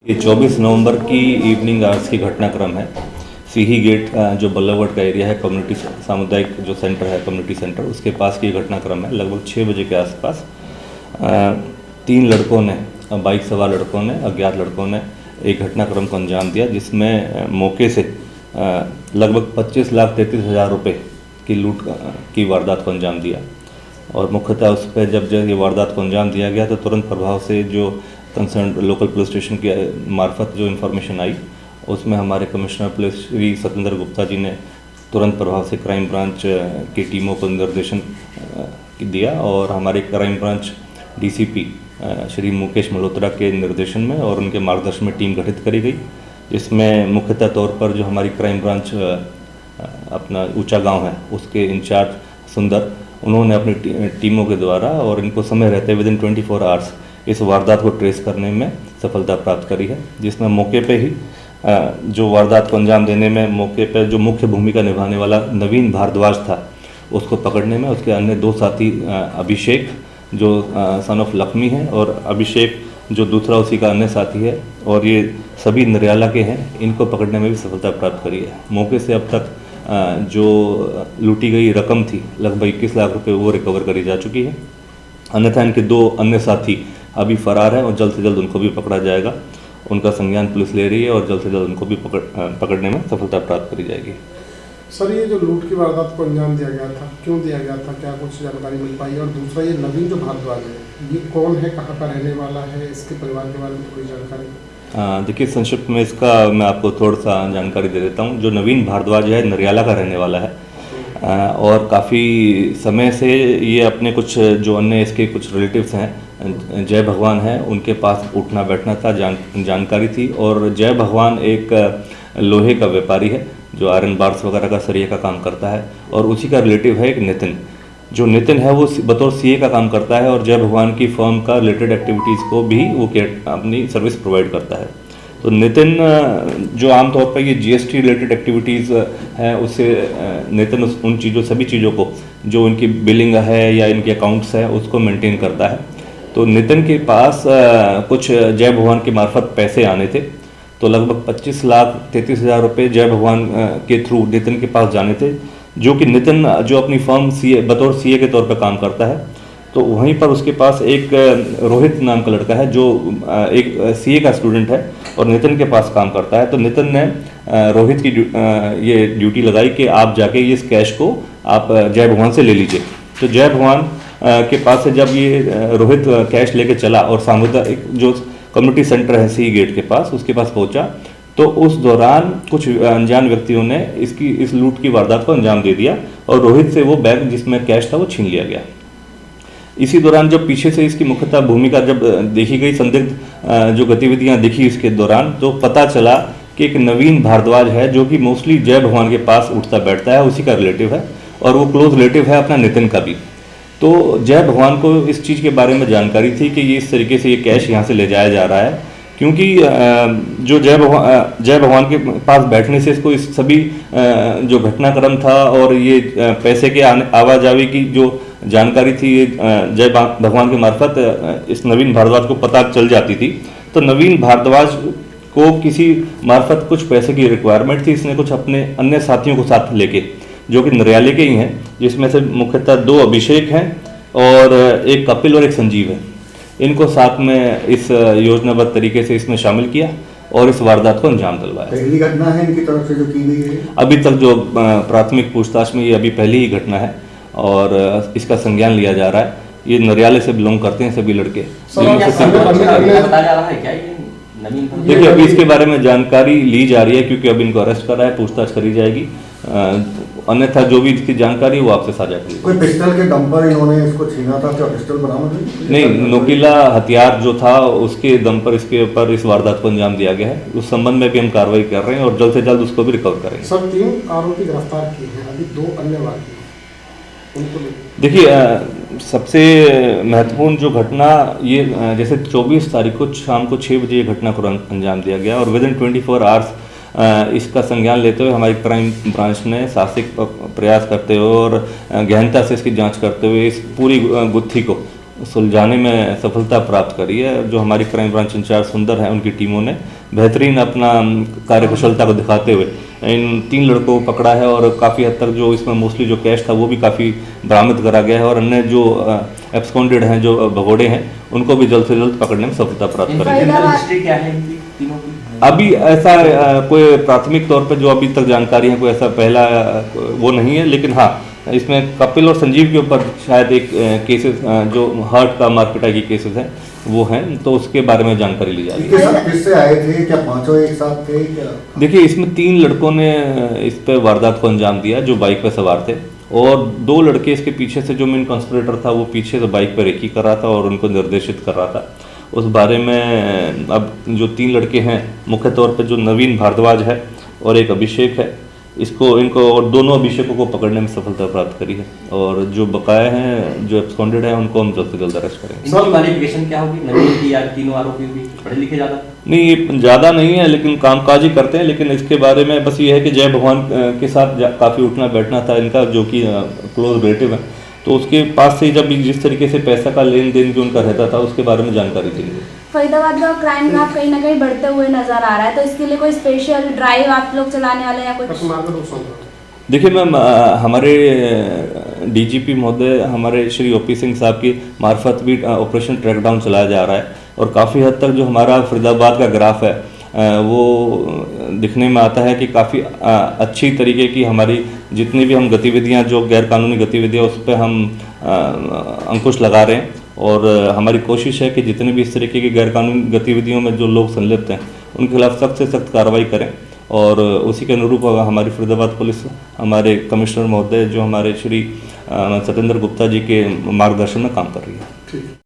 ये 24 नवंबर की evening hours की घटनाक्रम है। सीही गेट जो बल्लभगढ़ का एरिया है, कम्युनिटी सामुदायिक जो सेंटर है, कम्युनिटी सेंटर, उसके पास की घटनाक्रम है। लगभग 6 बजे के आसपास 3 लड़कों ने, बाइक सवार लड़कों ने, अज्ञात लड़कों ने एक घटनाक्रम को अंजाम दिया, जिसमें मौके से लगभग 25,33,000 रुपये की लूट की वारदात को अंजाम दिया। और मुख्यतः उस पर जब ये वारदात को अंजाम दिया गया तो तुरंत प्रभाव से जो कंसर्न लोकल पुलिस स्टेशन के मार्फत जो इन्फॉर्मेशन आई, उसमें हमारे कमिश्नर पुलिस श्री सत्येंद्र गुप्ता जी ने तुरंत प्रभाव से क्राइम ब्रांच की टीमों को निर्देशन दिया और हमारे crime branch DCP Shri Mukesh Malhotra के निर्देशन में और उनके मार्गदर्शन में टीम गठित करी गई, जिसमें मुख्यतः तौर पर जो हमारी क्राइम ब्रांच अपना ऊंचा गांव है उसके इंचार्ज सुंदर, उन्होंने अपनी टीमों के द्वारा और इनको समय रहते विदिन 24 आवर्स इस वारदात को ट्रेस करने में सफलता प्राप्त करी है, जिसमें मौके पे ही जो वारदात को अंजाम देने में मौके पे जो मुख्य भूमिका निभाने वाला नवीन भारद्वाज था, उसको पकड़ने में उसके अन्य 2 साथी अभिषेक जो सन ऑफ लक्ष्मी है और अभिषेक जो दूसरा उसी का अन्य साथी है, और ये सभी नरियाला के हैं, इनको पकड़ने में भी सफलता प्राप्त करी है। मौके से अब तक जो लूटी गई रकम थी लगभग 21 लाख रुपए वो रिकवर करी जा चुकी है। अन्यथा इनके 2 अन्य साथी अभी फरार हैं और जल्द से जल्द उनको भी पकड़ा जाएगा। उनका संज्ञान पुलिस ले रही है और जल्द से जल्द उनको भी पकड़ने में सफलता प्राप्त करी जाएगी। सर, ये जो लूट की वारदात को अंजाम दिया गया था, क्यों दिया गया था, क्या कुछ जानकारी मिल पाई? और दूसरा, ये नवीन जो भारद्वाज है, ये कौन है, कहाँ का रहने वाला है, इसके परिवार के बारे में थोड़ी जानकारी? देखिए, संक्षिप्त में इसका मैं आपको थोड़ा सा जानकारी दे देता हूँ। जो नवीन भारद्वाज है नरियाला का रहने वाला है और काफ़ी समय से ये अपने कुछ जो अन्य इसके कुछ रिलेटिव्स हैं, जय भगवान है, उनके पास उठना बैठना था, जानकारी थी। और जय भगवान एक लोहे का व्यापारी है जो आयरन बार्स वगैरह का सरिया का काम करता है, और उसी का रिलेटिव है एक नितिन। जो नितिन है वो बतौर सीए का काम करता है और जय भगवान की फर्म का रिलेटेड एक्टिविटीज़ को भी वो अपनी सर्विस प्रोवाइड करता है। तो नितिन जो आमतौर पर ये जीएसटी रिलेटेड एक्टिविटीज़ है, उससे नितिन उन चीज़ों सभी चीज़ों को जो उनकी बिलिंग है या इनके अकाउंट्स है उसको मेंटेन करता है। तो नितिन के पास कुछ जय भगवान के मार्फत पैसे आने थे, तो लगभग 25,33,000 रुपये जय भगवान के थ्रू नितिन के पास जाने थे, जो कि नितिन जो अपनी फर्म बतौर सीए के तौर पर काम करता है। तो वहीं पर उसके पास एक रोहित नाम का लड़का है जो एक सीए का स्टूडेंट है और नितिन के पास काम करता है। तो नितिन ने रोहित की ये ड्यूटी लगाई कि आप जाके इस कैश को आप जय भगवान से ले लीजिए। तो जय भगवान के पास से जब ये रोहित कैश लेके चला और सामुदायिक जो कम्युनिटी सेंटर है सीही गेट के पास, उसके पास पहुंचा, तो उस दौरान कुछ अनजान व्यक्तियों ने इस लूट की वारदात को अंजाम दे दिया और रोहित से वो बैग जिसमें कैश था वो छीन लिया गया। इसी दौरान जब पीछे से इसकी मुख्यतः भूमिका जब देखी गई, संदिग्ध जो गतिविधियां दिखी इसके दौरान, तो पता चला कि एक नवीन भारद्वाज है जो कि मोस्टली जय भगवान के पास उठता बैठता है, उसी का रिलेटिव है और वो क्लोज रिलेटिव है अपना नितिन का भी। तो जय भगवान को इस चीज़ के बारे में जानकारी थी कि ये इस तरीके से ये कैश यहाँ से ले जाया जा रहा है, क्योंकि जो जय भगवान के पास बैठने से इसको इस सभी जो घटनाक्रम था और ये पैसे के आवाजावी की जो जानकारी थी ये जय भगवान के मार्फत इस नवीन भारद्वाज को पता चल जाती थी। तो नवीन भारद्वाज को किसी मार्फत कुछ पैसे की रिक्वायरमेंट थी, इसने कुछ अपने अन्य साथियों को साथ लेके जो कि नरियाले के ही हैं, जिसमें से मुख्यतः 2 अभिषेक हैं और एक कपिल और एक संजीव है, इनको साथ में इस योजनाबद्ध तरीके से इसमें शामिल किया और इस वारदात को अंजाम दिलवाया। पहली घटना है इनकी तरफ से जो की गई है? अभी तक जो प्राथमिक पूछताछ में ये अभी पहली ही घटना है और इसका संज्ञान लिया जा रहा है। ये नरियाले से बिलोंग करते हैं सभी लड़के। देखिए, अभी इसके बारे में जानकारी ली जा रही है क्योंकि अभी इनको अरेस्ट कर रहा है, पूछताछ करी जाएगी, अन्यथा जो भी इसकी जानकारी वो आपसे साझा करेगी। कोई पिस्टल के दम पर इन्होंने इसको छीना था, क्या पिस्टल बरामद हुई? नहीं, नुकीला हथियार जो था उसके दम पर इसके ऊपर इस वारदात को अंजाम दिया गया है। उस संबंध में भी हम कार्रवाई कर रहे हैं और जल्द से जल्द उसको भी रिकवर करेंगे। सर, 3 आरोपी गिरफ्तार किए हैं, अभी 2 अन्य बाकी हैं। देखिए, सबसे महत्वपूर्ण जो घटना ये जैसे 24 तारीख को शाम को 6 बजे ये घटना को अंजाम दिया गया और विदिन 24 आवर्स इसका संज्ञान लेते हुए हमारी क्राइम ब्रांच ने साहसिक प्रयास करते हुए और गहनता से इसकी जांच करते हुए इस पूरी गुत्थी को सुलझाने में सफलता प्राप्त करी है। जो हमारी क्राइम ब्रांच इंचार्ज सुंदर है, उनकी टीमों ने बेहतरीन अपना कार्यकुशलता को दिखाते हुए इन 3 लड़कों को पकड़ा है और काफ़ी हद तक जो इसमें मोस्टली जो कैश था वो भी काफ़ी बरामद करा गया है और अन्य जो एब्सकॉन्डेड हैं, जो भगोड़े हैं, उनको भी जल्द से जल्द पकड़ने में सफलता प्राप्त करेंगे। हिस्ट्री क्या है इनकी तीनों की? अभी ऐसा कोई प्राथमिक तौर पर जो अभी तक जानकारी है, कोई ऐसा पहला वो नहीं है, लेकिन हाँ इसमें कपिल और संजीव के ऊपर शायद एक केसेस जो हार्ट का मार्केटा की केसेस हैं वो हैं, तो उसके बारे में जानकारी ली जा रही है। इनके साथ किससे आए थे? क्या पांचों एक साथ थे क्या? देखिए, इसमें 3 लड़कों ने इस पे वारदात को अंजाम दिया जो बाइक पे सवार थे, और 2 लड़के इसके पीछे से, जो मेन कॉन्स्पिरेटर था वो पीछे से बाइक पर रेकी कर रहा था और उनको निर्देशित कर रहा था। उस बारे में अब जो 3 लड़के हैं, मुख्य तौर पे जो नवीन भारद्वाज है और एक अभिषेक है, इनको और दोनों अभिषेकों को पकड़ने में सफलता प्राप्त करी है, और जो बकाया हैं, जो एब्सकॉन्डेड हैं, उनको हम जल्द से जल्द अरेस्ट करेंगे। इनकी क्वालिफिकेशन क्या होगी? नवीन की या तीनों आरोपी भी पढ़े लिखे ज़्यादा? नहीं, ये ज़्यादा नहीं है, लेकिन कामकाज ही करते हैं। लेकिन इसके बारे में बस ये है कि जय भगवान के साथ काफ़ी उठना बैठना था इनका, जो कि क्लोज रिलेटिव है, तो उसके पास से जब जिस तरीके से पैसा का लेन देन जो उनका रहता था उसके बारे में जानकारी थी। फरीदाबाद का क्राइम ग्राफ कहीं ना कहीं बढ़ते हुए नजर आ रहा है, तो इसके लिए कोई स्पेशल ड्राइव आप लोग चलाने वाले हैं या कुछ? देखिए मैम, हमारे डीजीपी महोदय, हमारे श्री ओपी सिंह साहब की मार्फत भी ऑपरेशन ट्रैकडाउन चलाया जा रहा है, और काफ़ी हद तक जो हमारा फरीदाबाद का ग्राफ है वो दिखने में आता है कि काफ़ी अच्छी तरीके की हमारी जितनी भी हम गतिविधियां, जो गैरकानूनी गतिविधियां, उस पर हम अंकुश लगा रहे हैं, और हमारी कोशिश है कि जितने भी इस तरीके की गैरकानूनी गतिविधियों में जो लोग संलिप्त हैं उनके खिलाफ सख्त से सख्त कार्रवाई करें, और उसी के अनुरूप हमारी फरीदाबाद पुलिस, हमारे कमिश्नर महोदय जो हमारे श्री सत्येंद्र गुप्ता जी के मार्गदर्शन में काम कर रही है। ठीक।